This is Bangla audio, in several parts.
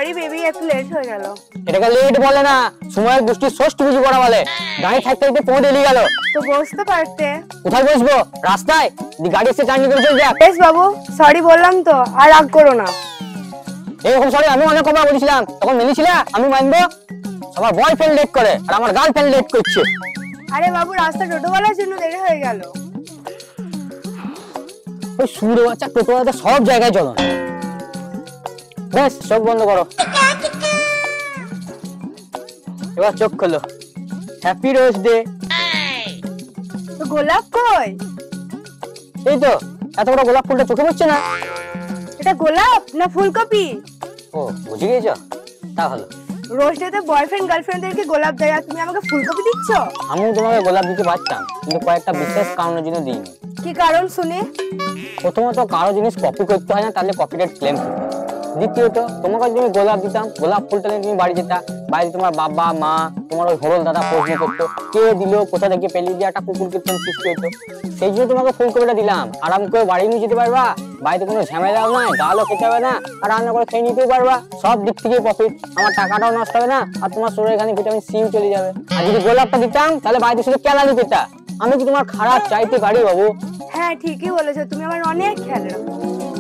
সরি বেবি, একটু লেট হয়ে গেল। এটাকে লেট বলে না, সময়ের গোষ্ঠী ষষ্ঠ বুঝি করা বলে। গাড়ি থাকতে থাকতে পৌঁছে এলি গেল। তো বসতে পারতে। কোথায় বসবো? রাস্তায়? গাড়ি এসে টার্নিং করে চলে যাক। বেশ বাবু, সরি বললাম তো, আর রাগ করো না। এরকম সরি আমি অনেক কবার বলেছিলাম, তখন মেনেছিলে আমি মানবো? সবার বয়ফ্রেন্ড লেট করে আর আমার গার্লফ্রেন্ড লেট করছে। আরে বাবু, রাস্তা টোটোওয়ালার জন্য দেরি হয়ে গেল। ওই সুরে বাচ্চা টোটোওয়ালাদের সব জায়গায় চলো। বেশ, চোখ বন্ধ করো, এবার চোখ খোলো। Happy rose day. তো গোলাপ কই? এই তো, এত বড় গোলাপ ফুলটা চোখে পড়ছে না। এটা গোলাপ না ফুলকপি? ও, বুঝে গিয়েছো, তা ভালো। রোজ ডেতে বয়ফ্রেন্ড গার্লফ্রেন্ডদেরকে গোলাপ দেয়, আর তুমি আমাকে ফুলকপি দিচ্ছ? আমিও তোমাকে গোলাপ দিতে পারতাম, কিন্তু কয়েকটা বিশেষ কারণের জন্য দিইনি। কি কারণ শুনি? প্রথমত, কারো জিনিস কপি করতে হয় না, তাহলে কপিরাইট ক্লেম করতে হয়। দ্বিতীয়ত, তোমাকে যদি গোলাপ দিতাম, গোলাপ ফুলটা নিয়ে তুমি বাড়ি যেতা, বাড়িতে তোমার বাবা মা তোমার ওই হরল দাদা প্রশ্ন করতো কে দিল, কোথা থেকে পেলি, দিয়ে একটা কুকুর কীর্তন সৃষ্টি হতো। সেই জন্য তোমাকে ফুলকপিটা দিলাম। আরাম করে বাড়ি নিয়ে যেতে পারবা, বাড়িতে কোনো ঝামেলাও নাই, ডালও খেতে হবে না, আর রান্না করে খেয়ে নিতেও পারবা। সব দিক থেকে প্রফিট, আমার টাকাটাও নষ্ট হবে না, আর তোমার শরীরে এখানে ভিটামিন সিও চলে যাবে। আর যদি গোলাপটা দিতাম, তাহলে বাড়িতে শুধু কেলানি পেতা। আমি কি তোমার খারাপ চাইতে পারি বাবু? হ্যাঁ ঠিকই বলেছো, তুমি আমার অনেক খেয়াল রাখো।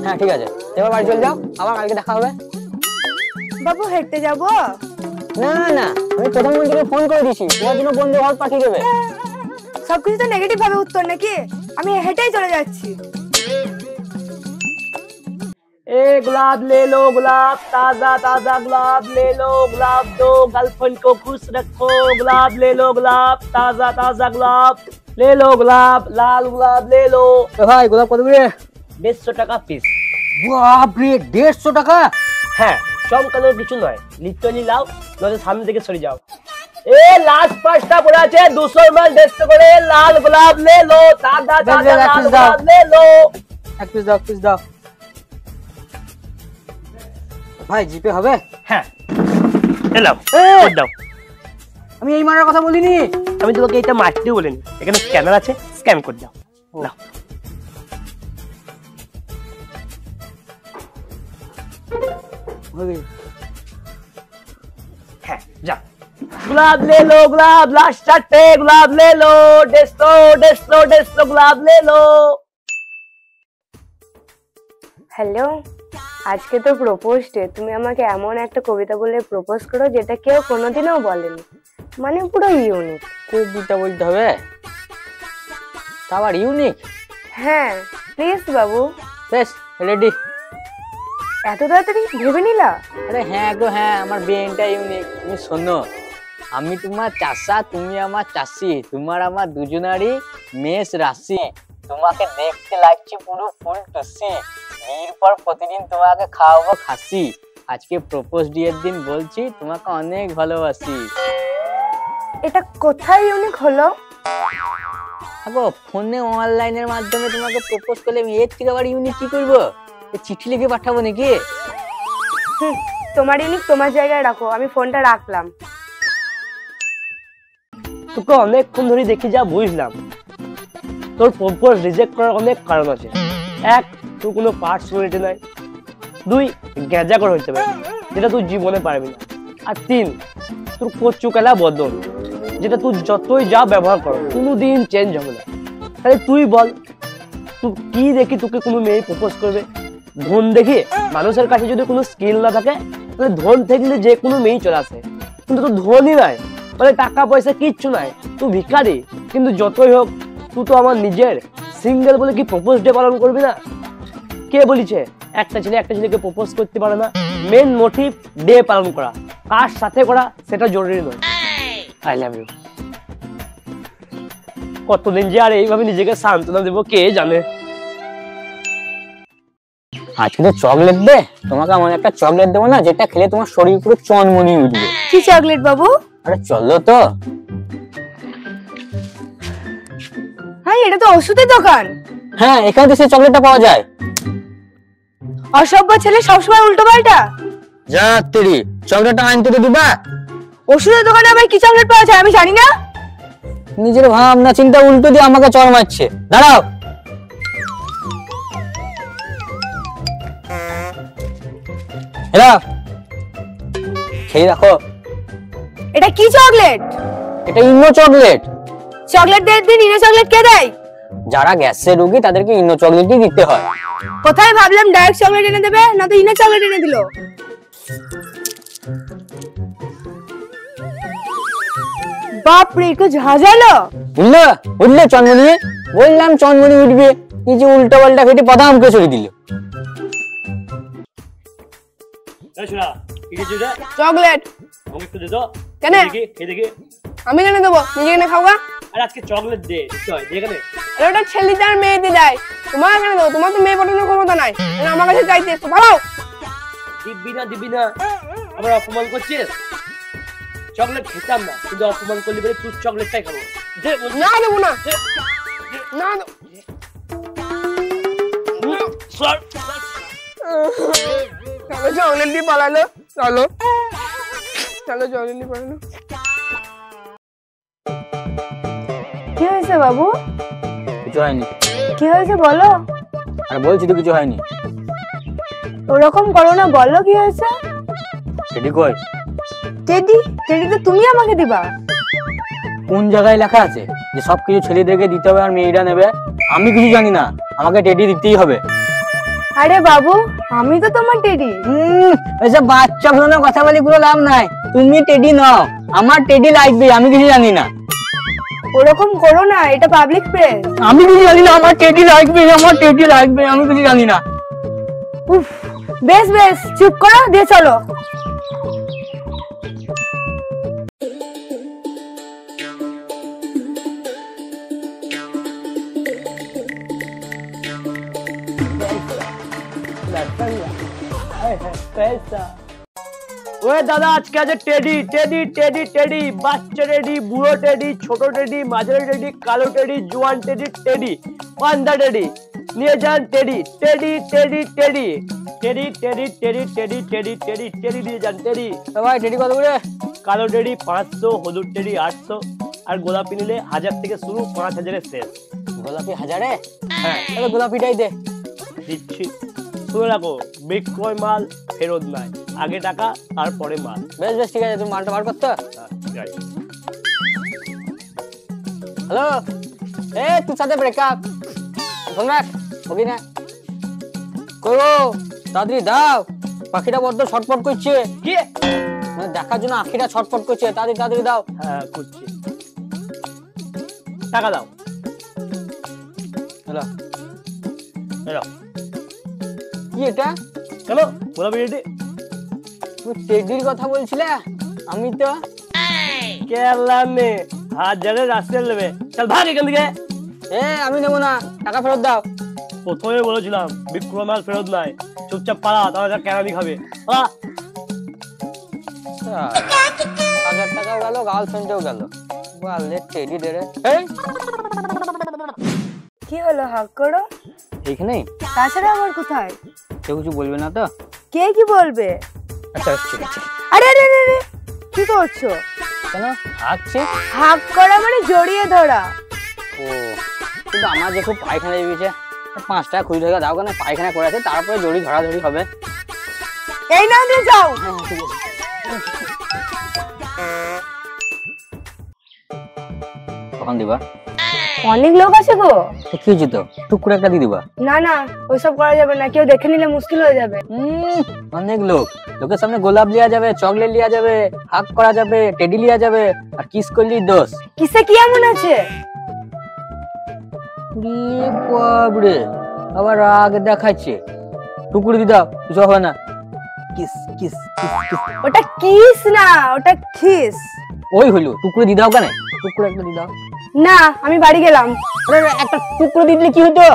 হ্যাঁ ঠিক আছে, এবার বাড়ি চলে যাও, আবার কালকে দেখা হবে। বাবু, হেঁটে যাবো? না না, আমি প্রধানমন্ত্রীকে ফোন করে দিয়েছি, তোমার জন্য বন্ধু ঘর পাঠিয়ে দেবে। সবকিছু তো নেগেটিভ ভাবে উত্তর নাকি? আমি হেঁটেই চলে যাচ্ছি। ए गुलाब ले लो, गुलाब ताजा ताजा गुलाब ले लो, गुलाब दो गर्लफ्रेंड को खुश रखो। गुलाब ले लो, गुलाब ताजा ताजा गुलाब ले लो, गुलाब लाल गुलाब ले लो। ভাই গোলাপ কত করে? 150 টাকা পিস। বাপ রে, 150 টাকা? হ্যাঁ, চমকানোর কিছু নয়, লিটারালি লাও, নয়তো সামনে থেকে সরে যাও। এ লাস্ট পাঁচটা পড়ে আছে, 200 ml 150 করে। লাল গোলাপ ले लो, ताजा ताजा लाल गुलाब ले लो। এক পিস দাও, পিস দাও। ভাই জিপে হবে? হ্যাঁ, এলাও, দাও। আমি এই মারার কথা বলিনি। আমি তোমাকে এটা মারতে বলিনি, এখানে স্ক্যানার আছে, স্ক্যান করে দাও। নাও। হ্যাঁ, যাও। गुलाब ले लो, गुलाब लास्ट चाटे गुलाब ले लो, 150 गुलाब ले लो। হ্যালো, আজকে তো প্রপোজ ডে, তুমি আমাকে এমন একটা কবিতা বলে প্রপোজ করো যেটা কেউ কোনোদিনও বলেনি, মানে পুরো ইউনিক। কবিতা বলতে হবে? তা আবার ইউনিক? হ্যাঁ প্লিজ বাবু। বেশ, রেডি। এত তাড়াতাড়ি ভেবে নিলা? আরে হ্যাঁ গো হ্যাঁ, আমার ব্রেনটা ইউনিক। তুমি শোনো, আমি তোমার চাষা, তুমি আমার চাষি, তোমার আমার দুজনারই মেষ রাশি। তোমাকে দেখতে লাগছে পুরো ফুল টুসি, বিয়ের পর প্রতিদিন তোমাকে খাওয়াবো খাসি। আজকে প্রপোজ ডে এর দিন বলছি তোমাকে অনেক ভালোবাসি। এটা কোথায় ইউনিক হলো? দেখো, ফোনে অনলাইনের মাধ্যমে তোমাকে প্রপোজ করলে আমি এর থেকে আবার ইউনিক কি করবো? চিঠি লিখে পাঠাবো নাকি? তোমার ইউনিক তোমার জায়গায় রাখো, আমি ফোনটা রাখলাম। তোকে অনেকক্ষণ ধরে দেখি যা বুঝলাম, তোর প্রপোজ রিজেক্ট করার অনেক কারণ আছে। এক, তোর কোনো পার্সোনালিটি নাই। দুই, গ্যাজা করে হইতে পারে, যেটা তুই জীবনে পারবি না। আর তিন, তোর কচুকালা বদন, যেটা তুই যতই যা ব্যবহার কর কোনোদিন চেঞ্জ হবে না। তাহলে তুই বল, তুই কি দেখি তোকে কোনো মেয়ে প্রপোজ করবে? ধন দেখি? মানুষের কাছে যদি কোনো স্কিল না থাকে, তাহলে ধন থেকে যে কোনো মেয়েই চলে আসে। কিন্তু তোর ধনই নাই, মানে টাকা পয়সা কিচ্ছু নাই, তুই ভিখারি। কিন্তু যতই হোক, তুই তো আমার নিজের। সিঙ্গেল বলে কি প্রপোজ ডে পালন করবি না? কে বলিছে একটা ছেলে একটা ছেলেকে প্রপোজ করতে পারে না? মেন মোটিভ ডে পালন করা, কার সাথে করা সেটা জরুরি নয়। I love you. কতদিন যে আর এইভাবে নিজেকে সান্ত্বনা দেবো কে জানে। আজকে তো চকলেট দে, তোমাকে এমন একটা চকলেট দেবো না যেটা খেলে তোমার শরীর পুরো চনমনি উঠবে। কি চকলেট বাবু? আরে চলো তো। হ্যাঁ, এটা তো ওষুধের দোকান। হ্যাঁ, এখানে তো সেই চকলেটটা পাওয়া যায়। অসভ্য ছেলে, সবসময় উল্টো পাল্টা। যা তেরি, চকলেটটা আনতে তো দিবা। ওষুধের দোকানে আবার কি চকলেট পাওয়া যায় আমি জানি না। নিজের ভাবনা চিন্তা উল্টো দিয়ে আমাকে চড় মারছে। দাঁড়াও। এরা খেয়ে দেখো। এটা কি চকলেট? এটা ইনো চকলেট। চকলেট দেয় দিন, ইনো চকলেট কে দেয়? যারা গ্যাসের রোগী তাদেরকে ইনো চকলেটই দিতে হয়। কোথায় ভাবলাম ডাইরেক্ট চকলেট এনে দেবে, না তো ইনো চকলেট এনে দিল। বাপরে, একটু ঝাঁঝালো। উঠলে উঠলে চন্দ্রমণি, বললাম চন্দ্রমণি উঠবে, এই যে উল্টা পাল্টা ফেটে বাদাম কে চড়ে দিল। চকলেট কেন? আমি কেন দেবো, নিজে কেন খাওয়া? আজকে চকলেট দে, ওটা ছেলেদের আর মেয়েদের দেয়, তোমার কেন দেবো? তোমার তো মেয়ে পটানোর ক্ষমতা নাই, আমার কাছে চাইতে ভালো। দিবি না আবার অপমান করছিস। চকলেট খেতাম না, কিন্তু অপমান করলি বলে তুই চকলেটটাই খাবো। না দেবো না, না চকলেট দিয়ে পালালো। চলো চলো, চকলেট দিয়ে পালালো। কি হয়েছে বাবু? কিছু হয়নি। কি হয়েছে বলো? আর বলছি তো কিছু হয়নি। ওরকম করো না, বলো কি হয়েছে? টেডি কই? টেডি? টেডি তো তুমি আমাকে দিবা। কোন জায়গায় লেখা আছে যে সবকিছু ছেলেদেরকে দিতে হবে আর মেয়েরা নেবে? আমি কিছু জানি না, আমাকে টেডি দিতেই হবে। আরে বাবু, আমি তো তোমার টেডি। এসব বাচ্চা ভুলানো কথা বলি কোনো লাভ নাই। তুমি টেডি নাও, আমার টেডি লাগবে, আমি কিছু জানি না। ওরকম করো না, এটা পাবলিক প্লেস। আমি কিছু জানি না, আমার টেডি লাগবে, আমার টেডি লাগবে, আমি কিছু জানি না। উফ, বেশ বেশ, চুপ করো, দিয়ে চলো। ওই দাদা, আজকে আছে টেডি টেডি টেডি টেডি, বাচ্চা টেডি, বুড়ো টেডি, ছোট টেডি, মাঝারি টেডি, কালো টেডি, জোয়ান টেডি, টেডি পান্ডা টেডি, নিয়ে যান teddy teddy teddy teddy teddy teddy teddy teddy teddy teddy teddy নিয়ে যান টেডি। ভাই টেডি কত করে? কালো টেডি 500, হলুদ টেডি 800, আর গোলাপি নিলে 1000 থেকে শুরু, 5000 শেষ। গোলাপি 1000-এ? হ্যাঁ, তাহলে গোলাপিটাই দে। দিচ্ছি। শুনে রাখো, বিক্রয় মাল ফেরত নাই, আগে টাকা তারপরে মাল। বেশ বেশ, ঠিক আছে, তুমি মালটা বার করতে। হ্যালো, এ তোর সাথে ব্রেকআপ, ফোন রাখ, ওকে না করো, তাড়াতাড়ি দাও। পাখিটা বড্ড ছটফট করছে। কি? দেখার জন্য আখিটা ছটফট করছে, তাড়াতাড়ি তাড়াতাড়ি দাও। হ্যাঁ, করছি। টাকা দাও। হ্যালো, হ্যালো, কি এটা? কেন গোলাপি টেডি? তুমি টেডির কথা বলছিলে, আমি তো কেলা মে 1000 রাস্তা নেবে। চল ভাগ এখান থেকে। আমি নেবো না, টাকা ফেরত দাও। প্রথমে বলেছিলাম বিক্রয় মাল ফেরত নাই, চুপচাপ পালা, তাহলে কেরানি খাবে। 1000 টাকাও গেল, গার্লফ্রেন্ডেও গেল, বললে টেডি দে রে। কি হলো, হাক করো। এইখানেই? তাছাড়া আমার কোথায়? কেউ কিছু বলবে না তো? কে কি বলবে? আচ্ছা ঠিক আছে। আরে আরে আরে, কি করছো? কেন হাঁকছে? হাক করা মানে জড়িয়ে ধরা। ও, কিন্তু আমার যে খুব পায়খানা লেগেছে, 5 টাকা খুঁজে টাকা দাও, কেন পায়খানা করে আছে, তারপরে জড়ি ধরাধরি হবে। এই না দিয়ে যাও। হ্যাঁ ঠিক আছে। কখন দিবা? অনেক লোক আছে গো। কি হয়েছে তো, টুক করে একটা দিয়ে দিবা। না না, ওইসব করা যাবে না, কেউ দেখে নিলে মুশকিল হয়ে যাবে। অনেক লোক, লোকের সামনে গোলাপ লিয়া যাবে, চকলেট লিয়া যাবে, হাক করা যাবে, টেডি লিয়া যাবে, আর কিস করলি দোষ। কিসে কি এমন আছে? বাবরে, আবার রাগ দেখাচ্ছে। টুকুরি দি দাও, কিছু হবে না। Kiss kiss kiss kiss. ওটা কিস না, ওটা খিস। ওই হলো, টুকরো দি দাও, কেন টুকরো একটা দি দাও। না, আমি বাড়ি গেলাম। একটা টুকরো দিলে কি হতো?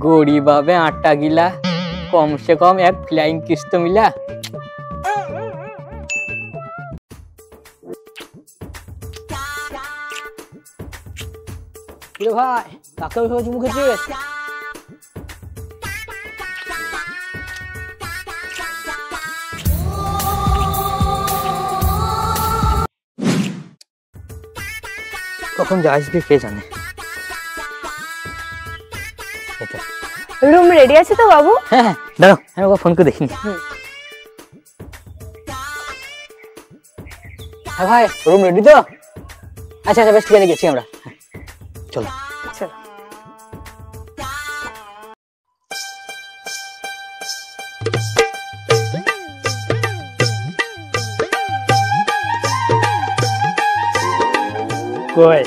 গরিব ভাবে 8টা গিলা, কমসে কম এক ফ্লাইং কিস তো মিলা। ভাই কাকে চুমু খেয়েছিস? কখন যে আসবে কে জানে। রুম রেডি আছে তো বাবু? হ্যাঁ দাঁড়াও আমি ওকে ফোন করে দেখিনি। হ্যাঁ ভাই রুম রেডি তো? আচ্ছা আচ্ছা বেশ ঠিক আছে গেছি আমরা, চলো। চলো। কই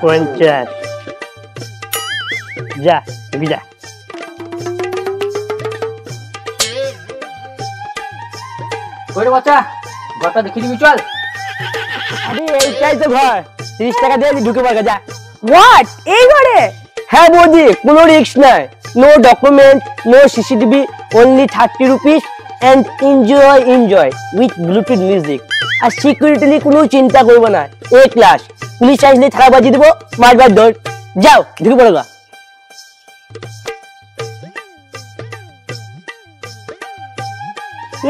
50 যা তুমি যা। কই রে বাচ্চা ঘরটা দেখিয়ে দিবি চল। আরে এইটাই তো ঘর, 30 টাকা দিয়ে আমি ঢুকে পারবো, যা। হোয়াট, এই ঘরে? হ্যাঁ বৌদি, কোনো রিস্ক নাই, no document, no CCTV, only 30 rupees and enjoy with Bluetooth music. আর সিকিউরিটি নিয়ে কোনো চিন্তা করবো না, এ ক্লাস। পুলিশ আসলে থালা বাজিয়ে দেবো, মারবার দৌড়। যাও ঢুকে পড়ো গা।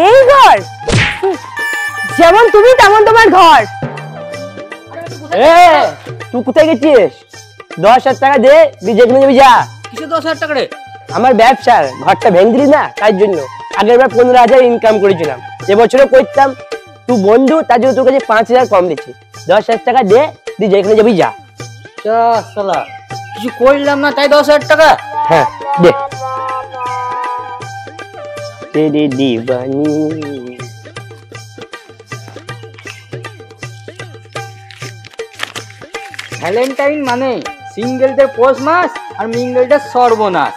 এই ঘর? যেমন তুমি তেমন তোমার ঘর। এ তুই কোথায় গেছিস? 10,000 টাকা দে, তুই যেখানে যাবি যা। কিসে 10,000 টাকা রে? আমার ব্যবসার ঘরটা ভেঙে দিলি না, তাই জন্য। আগের বার 15,000 ইনকাম করেছিলাম, এবছরও করতাম। তুই বন্ধু, তার জন্য তোর কাছে 5,000 কম দিচ্ছি। 10,000 টাকা দে, তুই যেখানে যাবি যা। শালা কিছু করলাম না তাই 10,000 টাকা? হ্যাঁ দে। তেরে দিবানি। ভ্যালেন্টাইন মানে সিঙ্গেলদের পৌষ মাস আর মিঙ্গেলদের সর্বনাশ।